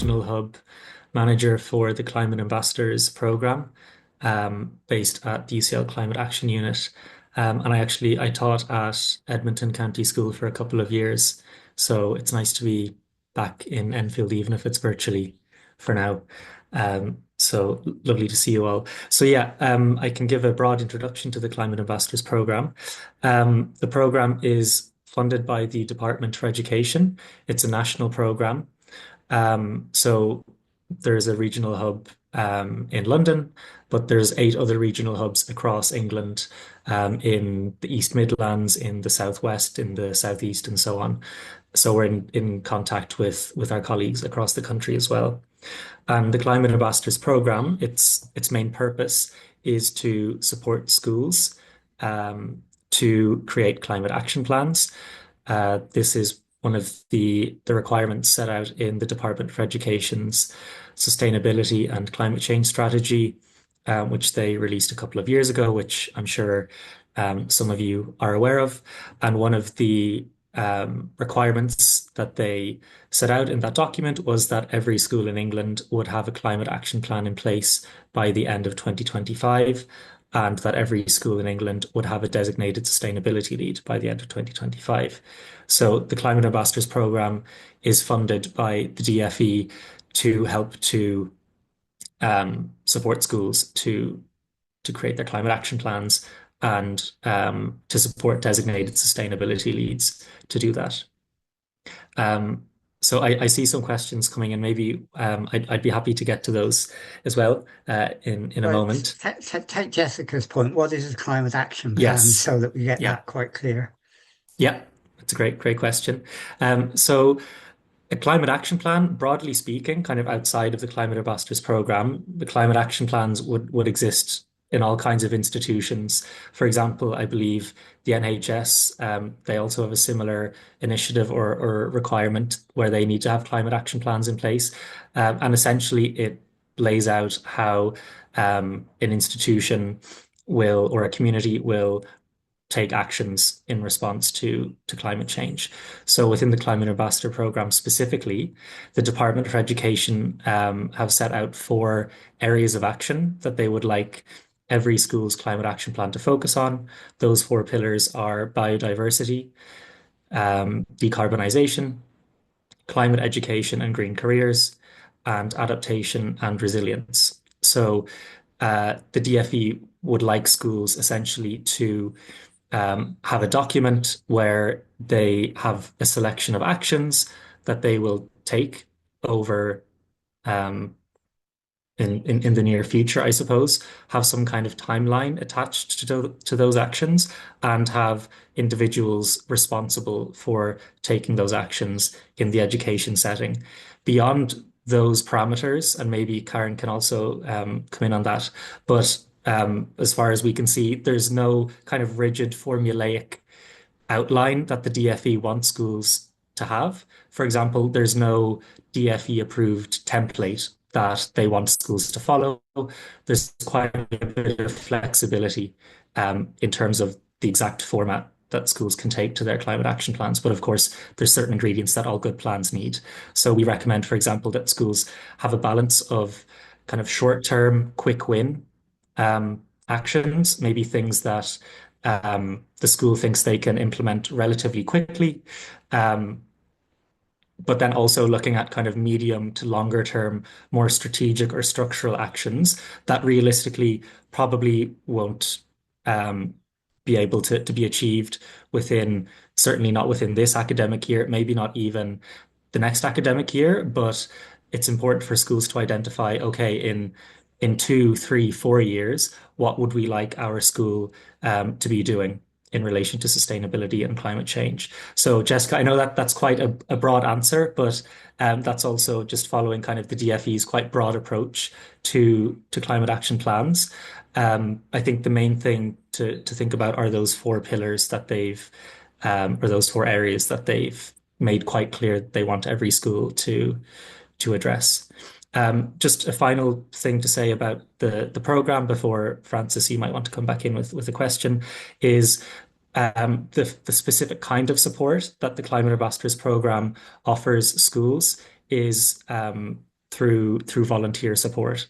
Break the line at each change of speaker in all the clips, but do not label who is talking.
regional hub manager for the Climate Ambassadors program, based at the UCL Climate Action Unit. And I taught at Edmonton County School for a couple of years. So it's nice to be back in Enfield, even if it's virtually for now. So lovely to see you all. So yeah, I can give a broad introduction to the Climate Ambassadors program. The program is funded by the Department for Education. It's a national program. So there's a regional hub in London, but there's 8 other regional hubs across England, in the East Midlands, in the Southwest, in the Southeast, and so on. So we're in contact with our colleagues across the country as well. And the Climate Ambassadors program, its main purpose is to support schools to create climate action plans. This is one of the requirements set out in the Department for Education's Sustainability and Climate Change Strategy, which they released a couple of years ago, which I'm sure some of you are aware of. And one of the requirements that they set out in that document was that every school in England would have a climate action plan in place by the end of 2025, and that every school in England would have a designated sustainability lead by the end of 2025. So the Climate Ambassadors Programme is funded by the DFE to help to support schools to create their climate action plans and to support designated sustainability leads to do that. So I see some questions coming in. Maybe I'd be happy to get to those as well in a moment.
Take Jessica's point. What is a climate action plan,
Yes.
so that we get
Yeah.
that quite clear?
Yeah, it's a great question. So a climate action plan, broadly speaking, kind of outside of the Climate Ambassadors program, the climate action plans would exist in all kinds of institutions. For example, I believe the NHS, they also have a similar initiative or requirement where they need to have climate action plans in place. And essentially it lays out how an institution will, or a community will, take actions in response to climate change. So within the Climate Ambassador program specifically, the Department for Education have set out 4 areas of action that they would like every school's climate action plan to focus on. Those 4 pillars are biodiversity, decarbonisation, climate education and green careers, and adaptation and resilience. So the DFE would like schools essentially to have a document where they have a selection of actions that they will take over in the near future, I suppose, have some kind of timeline attached to those actions, and have individuals responsible for taking those actions in the education setting. Beyond those parameters, and maybe Karen can also come in on that, but as far as we can see, there's no kind of rigid formulaic outline that the DFE wants schools to have. For example, there's no DFE approved template that they want schools to follow. There's quite a bit of flexibility in terms of the exact format that schools can take to their climate action plans. But of course, there's certain ingredients that all good plans need. So we recommend, for example, that schools have a balance of kind of short-term, quick win actions, maybe things that the school thinks they can implement relatively quickly, but then also looking at kind of medium to longer term, more strategic or structural actions that realistically probably won't be able to be achieved within, certainly not within this academic year, maybe not even the next academic year, but it's important for schools to identify, okay, in 2, 3, 4 years, what would we like our school to be doing in relation to sustainability and climate change? So Jessica, I know that that's quite a broad answer, but that's also just following kind of the DFE's quite broad approach to climate action plans. I think the main thing to think about are those 4 pillars that they've, or those 4 areas that they've made quite clear they want every school to address. Just a final thing to say about the program before Francis, you might want to come back in with a question, is the specific kind of support that the Climate Ambassadors program offers schools is through volunteer support.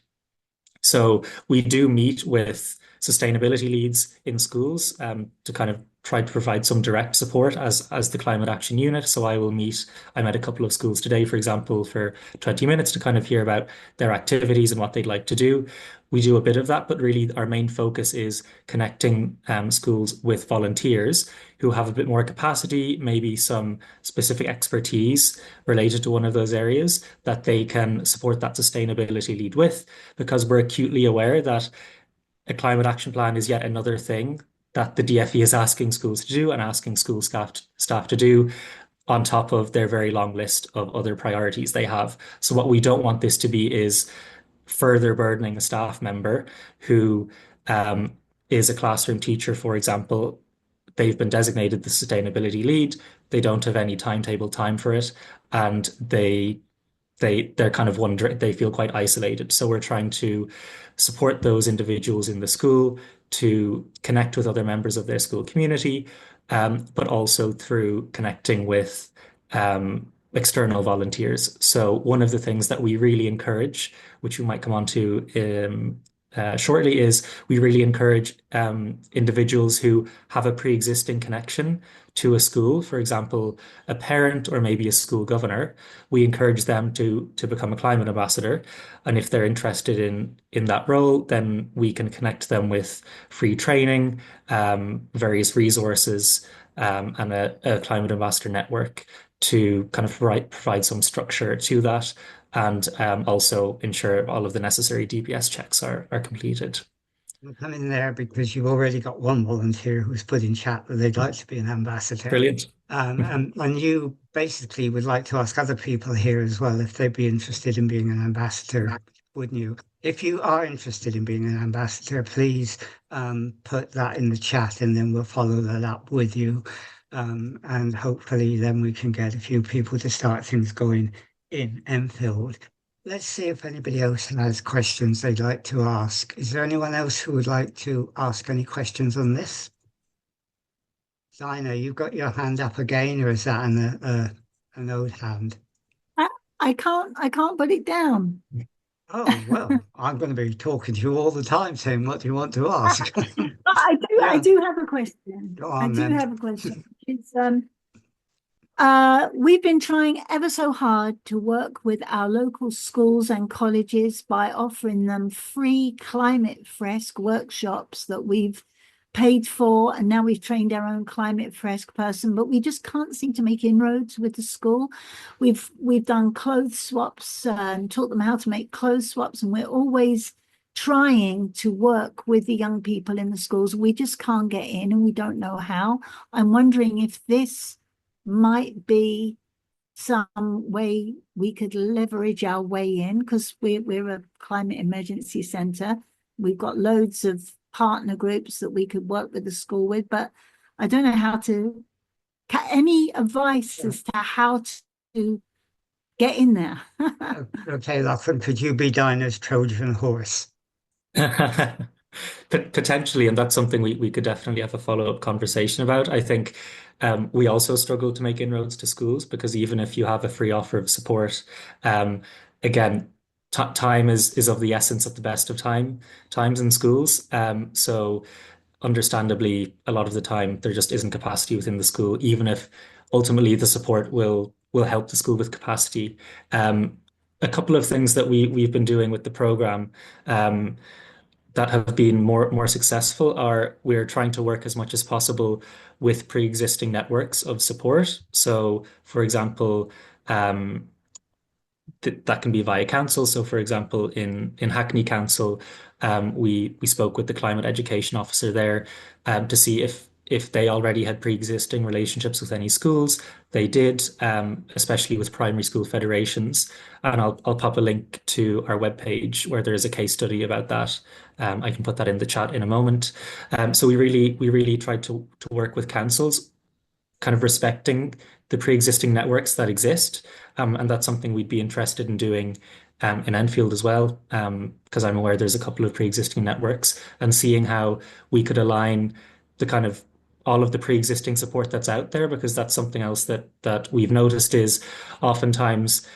So we do meet with sustainability leads in schools to kind of try to provide some direct support as the Climate Action Unit. So I met a couple of schools today, for example, for 20 minutes to kind of hear about their activities and what they'd like to do. We do a bit of that, but really our main focus is connecting schools with volunteers who have a bit more capacity, maybe some specific expertise related to one of those areas that they can support that sustainability lead with, because we're acutely aware that a climate action plan is yet another thing that the DFE is asking schools to do and asking school staff to do on top of their very long list of other priorities they have. So what we don't want this to be is further burdening a staff member who is a classroom teacher, for example. They've been designated the sustainability lead. They don't have any timetable time for it, and they're kind of wondering, they feel quite isolated. So we're trying to support those individuals in the school to connect with other members of their school community, but also through connecting with external volunteers. So one of the things that we really encourage, which we might come on to shortly, is we really encourage individuals who have a pre-existing connection to a school, for example, a parent or maybe a school governor. We encourage them to become a climate ambassador, and if they're interested in that role, then we can connect them with free training, various resources, and a climate ambassador network to kind of provide some structure to that, and also ensure all of the necessary DPS checks are completed.
I'll come in there because you've already got one volunteer who's put in chat that they'd like to be an ambassador.
Brilliant.
And you basically would like to ask other people here as well if they'd be interested in being an ambassador, wouldn't you? If you are interested in being an ambassador, please put that in the chat and then we'll follow that up with you. And hopefully then we can get a few people to start things going in Enfield. Let's see if anybody else has questions they'd like to ask. Is there anyone else who would like to ask any questions on this? Dinah, you've got your hand up again, or is that an old hand?
I, I can't put it down.
Oh, well, I'm going to be talking to you all the time saying, what do you want to ask?
I
Yeah.
do have a question.
Go on, then.
Have a question. It's we've been trying ever so hard to work with our local schools and colleges by offering them free climate fresque workshops that we've paid for, and now we've trained our own climate fresque person, but we just can't seem to make inroads with the school. We've done clothes swaps and taught them how to make clothes swaps, and we're always trying to work with the young people in the schools. We just can't get in and we don't know how. I'm wondering if this might be some way we could leverage our way in, because we're a climate emergency centre. We've got loads of partner groups that we could work with the school with, but I don't know how to. Any advice as to how to get in there?
Okay, Lochlann, could you be Dinah's Trojan horse?
Potentially, and that's something we could definitely have a follow-up conversation about. I think we also struggle to make inroads to schools because even if you have a free offer of support, again, time is of the essence at the best of times in schools. So understandably, a lot of the time there just isn't capacity within the school, even if ultimately the support will help the school with capacity. A couple of things that we've been doing with the program that have been more successful are we're trying to work as much as possible with pre-existing networks of support. So, for example, that can be via council. So, for example, in Hackney Council, we spoke with the climate education officer there to see if they already had pre-existing relationships with any schools. They did, especially with primary school federations. And I'll pop a link to our webpage where there is a case study about that. I can put that in the chat in a moment. So we really tried to work with councils, kind of respecting the pre-existing networks that exist. And that's something we'd be interested in doing in Enfield as well, because I'm aware there's a couple of pre-existing networks, and seeing how we could align the kind of all of the pre-existing support that's out there, because that's something else that we've noticed is oftentimes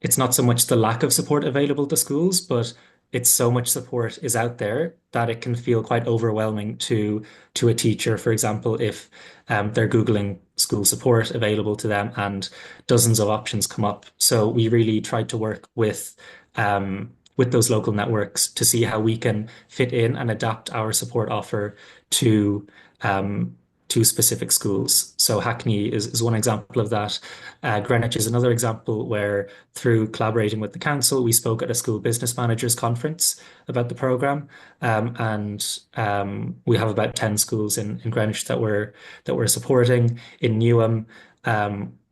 it's not so much the lack of support available to schools, but it's so much support is out there that it can feel quite overwhelming to a teacher, for example, if they're Googling school support available to them and dozens of options come up. So we really tried to work with those local networks to see how we can fit in and adapt our support offer to um, to specific schools. So Hackney is one example of that. Greenwich is another example where through collaborating with the council, we spoke at a school business managers conference about the program. And we have about 10 schools in Greenwich that we're supporting. In Newham,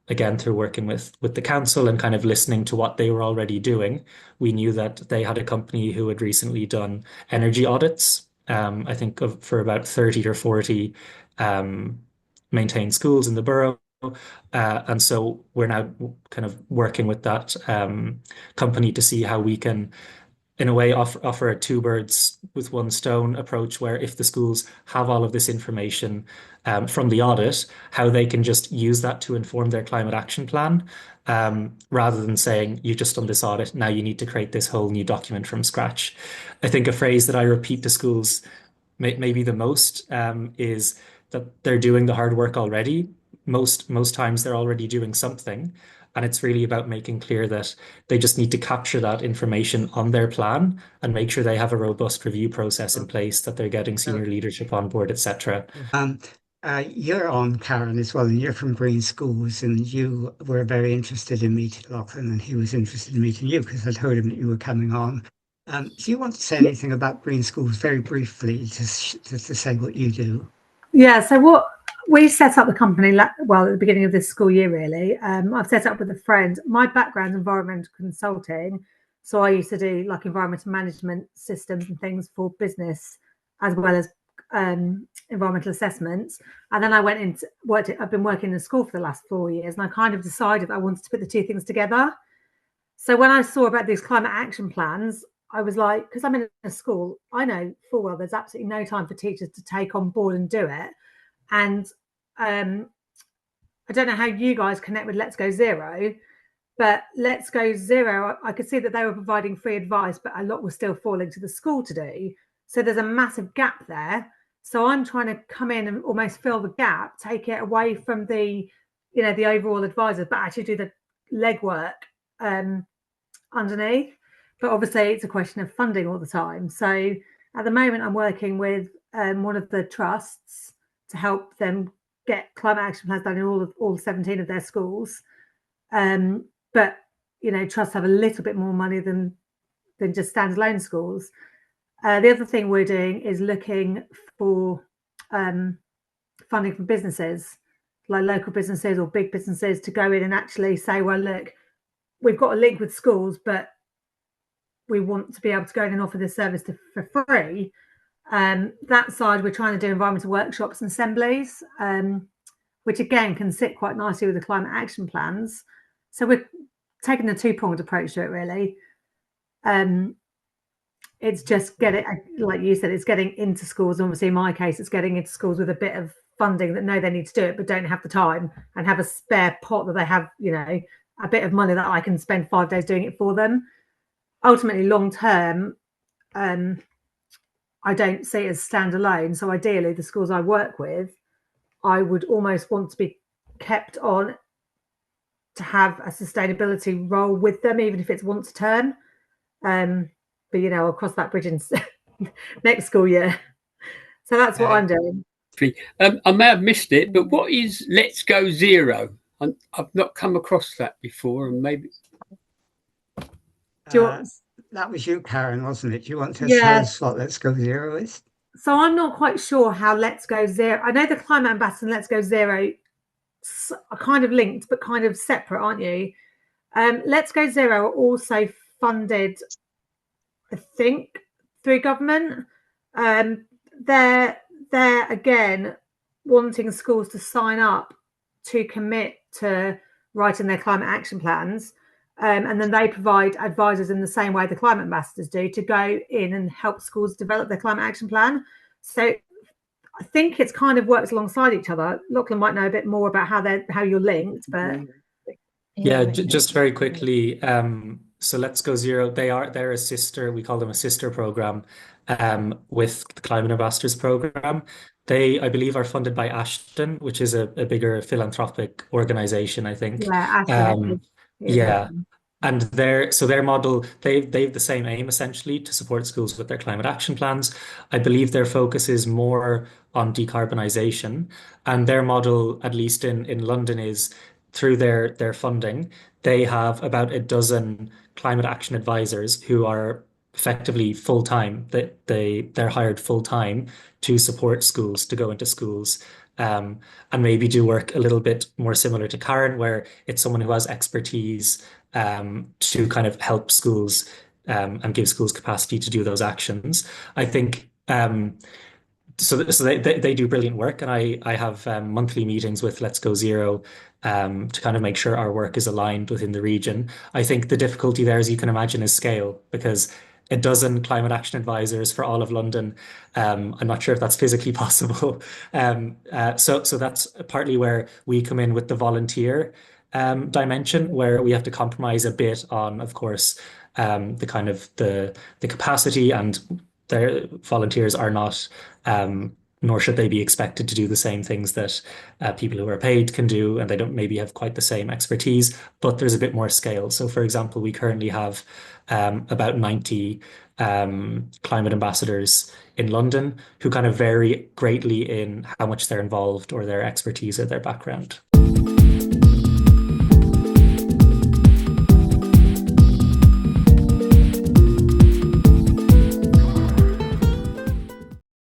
again, through working with the council and kind of listening to what they were already doing, we knew that they had a company who had recently done energy audits, I think for about 30 or 40 maintained schools in the borough. And so we're now kind of working with that company to see how we can, in a way, offer a two birds with one stone approach, where if the schools have all of this information from the audit, how they can just use that to inform their climate action plan, rather than saying, you just done this audit, now you need to create this whole new document from scratch. I think a phrase that I repeat to schools maybe the most is that they're doing the hard work already. Most times they're already doing something, and it's really about making clear that they just need to capture that information on their plan and make sure they have a robust review process in place, that they're getting senior leadership on board, etc.
Um, you're on, Karen, as well, and you're from Green Schools, and you were very interested in meeting Lochlann, and he was interested in meeting you because I'd heard him that you were coming on. Do you want to say anything about Green Schools very briefly, just to say what you do?
Yeah, so what we set up the company, well, at the beginning of this school year, really. I've set up with a friend. My background is environmental consulting. So I used to do like environmental management systems and things for business, as well as environmental assessments. And then I went into I've been working in school for the last 4 years, and I kind of decided I wanted to put the two things together. So when I saw about these climate action plans, I was like, because I'm in a school, I know full well there's absolutely no time for teachers to take on board and do it. And I don't know how you guys connect with Let's Go Zero, but Let's Go Zero, I could see that they were providing free advice, but a lot was still falling to the school to do. So there's a massive gap there. So I'm trying to come in and almost fill the gap, take it away from the overall advisors, but actually do the legwork underneath. But obviously it's a question of funding all the time. So at the moment I'm working with one of the trusts to help them get climate action plans done in all 17 of their schools. But trusts have a little bit more money than just standalone schools. The other thing we're doing is looking for funding from businesses, like local businesses or big businesses, to go in and actually say, well, look, we've got a link with schools, but we want to be able to go in and offer this service for free. That side, we're trying to do environmental workshops and assemblies, which again can sit quite nicely with the climate action plans. So we're taking a two-pronged approach to it, really. It's just like you said, it's getting into schools. Obviously, in my case, it's getting into schools with a bit of funding that know they need to do it, but don't have the time, and have a spare pot that they have, a bit of money that I can spend 5 days doing it for them. Ultimately, long term, I don't see it as standalone. So ideally, the schools I work with, I would almost want to be kept on to have a sustainability role with them, even if it's once a term. But I'll cross that bridge in next school year. So that's what I'm doing.
I may have missed it, but what is Let's Go Zero? I've not come across that before, and maybe.
That was you, Karen, wasn't it? Do you want to tell us what Let's Go Zero is?
So I'm not quite sure how Let's Go Zero. I know the Climate Ambassador and Let's Go Zero are kind of linked, but kind of separate, aren't you? Let's Go Zero are also funded, I think, through government. They're again wanting schools to sign up to commit to writing their climate action plans. And then they provide advisors in the same way the climate ambassadors do, to go in and help schools develop their climate action plan. So I think it's kind of works alongside each other. Lochlann might know a bit more about how you're linked, but
Yeah, just very quickly. So Let's Go Zero, they're a sister, we call them a sister program with the Climate Ambassadors program. They, I believe, are funded by Ashton, which is a bigger philanthropic organization, I think.
Yeah, actually,
Um,
it is
yeah.
Ashton.
And their model, they've the same aim essentially to support schools with their climate action plans. I believe their focus is more on decarbonisation, and their model, at least in London, is through their funding. They have about a dozen climate action advisors who are effectively full time. They're hired full time to support schools, to go into schools. And maybe do work a little bit more similar to Karen, where it's someone who has expertise to kind of help schools and give schools capacity to do those actions. I think so they do brilliant work, and I have monthly meetings with Let's Go Zero to kind of make sure our work is aligned within the region. I think the difficulty there, as you can imagine, is scale, because a dozen climate action advisors for all of London. I'm not sure if that's physically possible. So that's partly where we come in with the volunteer dimension, where we have to compromise a bit on, of course, the kind of the capacity, and their volunteers are not, nor should they be expected to do the same things that people who are paid can do, and they don't maybe have quite the same expertise, but there's a bit more scale. So, for example, we currently have about 90 climate ambassadors in London who kind of vary greatly in how much they're involved or their expertise or their background.